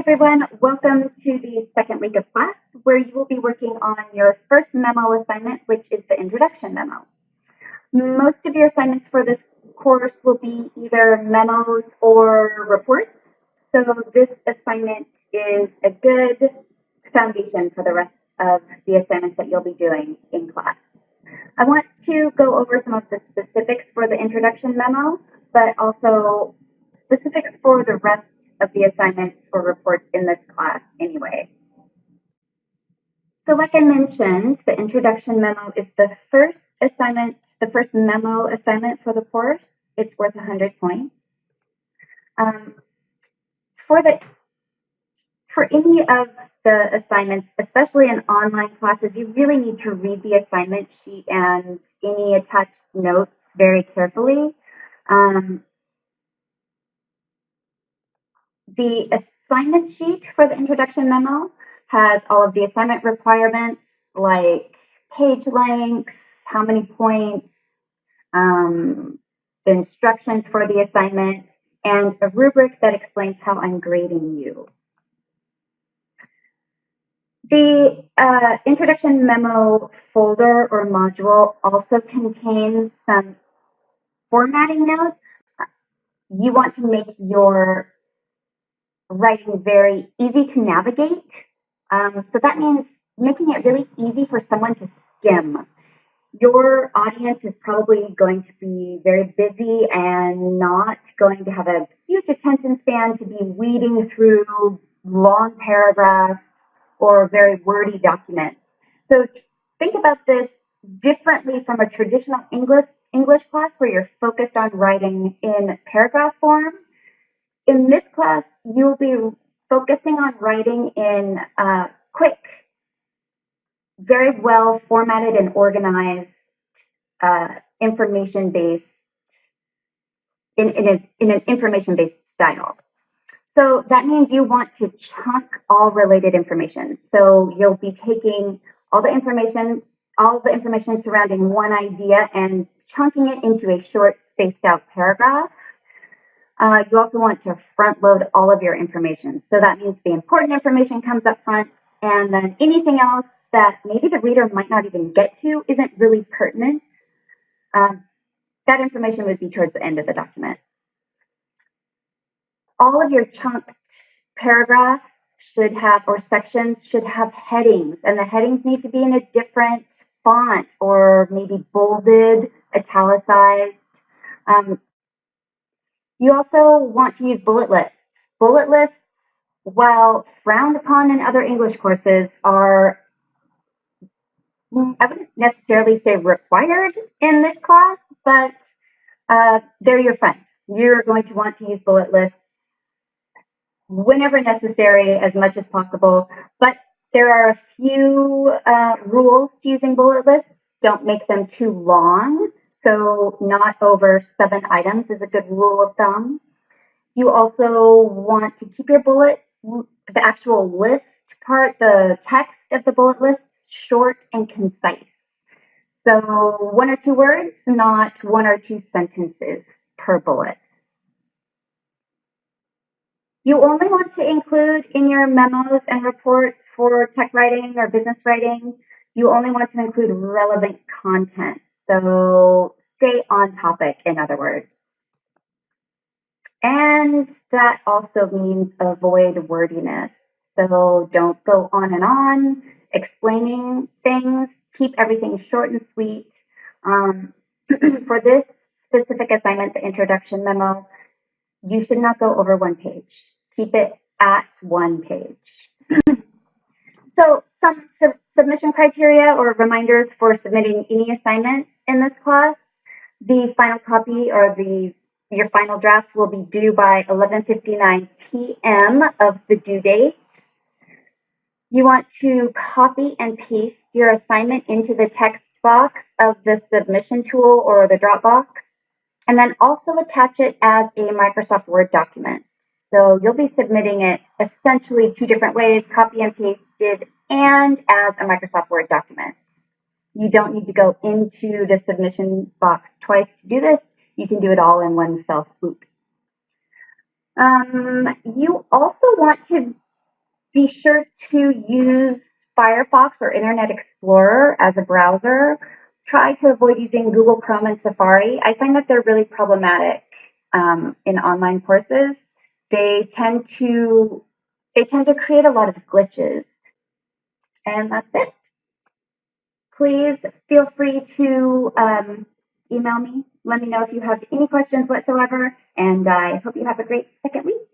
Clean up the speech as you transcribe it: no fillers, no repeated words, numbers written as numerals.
everyone, welcome to the second week of class where you will be working on your first memo assignment, which is the introduction memo. Most of your assignments for this course will be either memos or reports, so this assignment is a good foundation for the rest of the assignments that you'll be doing in class. I want to go over some of the specifics for the introduction memo, but also specifics for the rest of the assignments or reports in this class anyway. So like I mentioned, the introduction memo is the first assignment, the first memo assignment for the course. It's worth 100 points. For any of the assignments, especially in online classes, you really need to read the assignment sheet and any attached notes very carefully. The assignment sheet for the introduction memo has all of the assignment requirements like page length, how many points, the instructions for the assignment, and a rubric that explains how I'm grading you. The introduction memo folder or module also contains some formatting notes. You want to make your writing very easy to navigate. So that means making it really easy for someone to skim. Your audience is probably going to be very busy and not going to have a huge attention span to be weeding through long paragraphs or very wordy documents. So think about this differently from a traditional English class where you're focused on writing in paragraph form. In this class, you'll be focusing on writing in quick, very well formatted and organized information-based, in an information-based style. So that means you want to chunk all related information. So you'll be taking all the information surrounding one idea and chunking it into a short spaced out paragraph. You also want to front load all of your information. So that means the important information comes up front, and then anything else that maybe the reader might not even get to isn't really pertinent. That information would be towards the end of the document. All of your chunked paragraphs should have, or sections should have headings, and the headings need to be in a different font or maybe bolded, italicized. You also want to use bullet lists. Bullet lists, while frowned upon in other English courses, are, I wouldn't necessarily say required in this class, but they're your friend. You're going to want to use bullet lists whenever necessary, as much as possible. But there are a few rules to using bullet lists. Don't make them too long. So not over 7 items is a good rule of thumb. You also want to keep your the actual list part, the text of the bullet lists, short and concise. So 1 or 2 words, not 1 or 2 sentences per bullet. You only want to include in your memos and reports for tech writing or business writing, you only want to include relevant content. So stay on topic, in other words. And that also means avoid wordiness. So don't go on and on explaining things. Keep everything short and sweet. For this specific assignment, the introduction memo, you should not go over 1 page. Keep it at 1 page. So some submission criteria or reminders for submitting any assignments in this class. The final copy or your final draft will be due by 11:59 p.m. of the due date. You want to copy and paste your assignment into the text box of the submission tool or the Dropbox, and then also attach it as a Microsoft Word document. So you'll be submitting it essentially 2 different ways, copy and pasted and as a Microsoft Word document. You don't need to go into the submission box twice to do this. You can do it all in one fell swoop. You also want to Be sure to use Firefox or Internet Explorer as a browser. Try to avoid using Google Chrome and Safari. I find that they're really problematic in online courses. They tend to create a lot of glitches, and that's it. Please feel free to email me. Let me know if you have any questions whatsoever, and I hope you have a great second week.